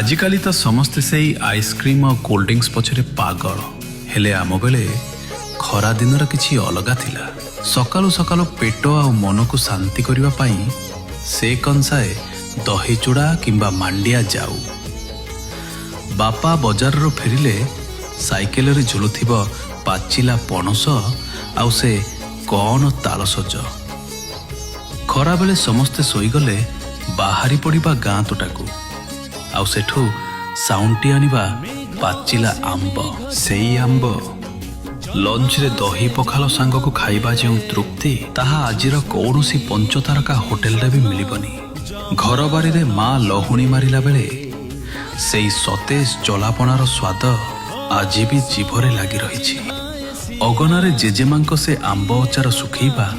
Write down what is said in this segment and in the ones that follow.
आजिकाली तो समस्ते से आइसक्रीम और कोल्ड ड्रिंक्स पछरे पागल हेले आम बेले खरा दिन किछि अलगा थिला। सकालु सकालु पेट आ मन को शांति करिवा पाई से कंसाए दही चूड़ा किंबा मांडिया जाऊ। बापा बजार रो फेरिले साइकेल रे झुलुथिब पाचिला पणस आउ से कौन तालसज। खरा बेले समस्ते सोईगले बाहरी पड़िबा गाँ तोटाकू आउ सेठू साउंटी आनिबा पाचिला आंब। सेई आंब लंच रे दही पखाल सांग को खाइबा जो तृप्ति ताहा आजिर कौनसी पंचतारका होटेल रे भी मिलिबनी। घर बारी रे माँ लहुणी मारिला बेले सेई सतेज जलापणार स्वाद आज भी जीभरे लागी रही। अगनारे जेजेमांको से आंब अचार सुखैबा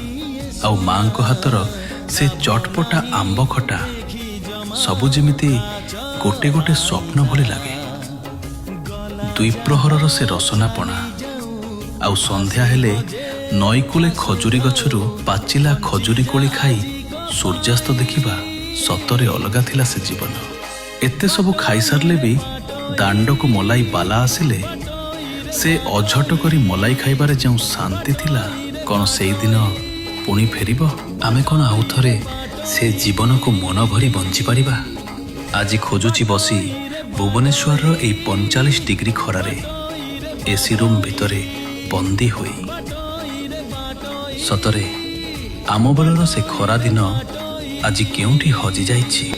आउ मांको हातर से चटपटा आंब खटा सबु जेमिति गोटे गोटे स्वप्न भली लागे। द्विप्रहरर से रसनापणा आउ संध्या हेले नईकूले खजुरी गछरू पाचिला खजुरी कोली खाई सूर्यास्त देखिबा सतरे अलगा थिला से जीवन। एते सबु खाई सारले भी दांड को मलाई बाला आसिले से अझट करी मलाई खाइबारे जो शांति थिला कौन से दिन पुणी फेरिबो। आमे कौन आउ थरे से जीवन को मन भरी बंची पारिबा। आज खोजुची बसी भुवनेश्वर रो 45 डिग्री खरारे एसी रूम भितरे बंदी होई। सतरे आम बेलर से खरा दिन आज केउठी हजि जाइछि।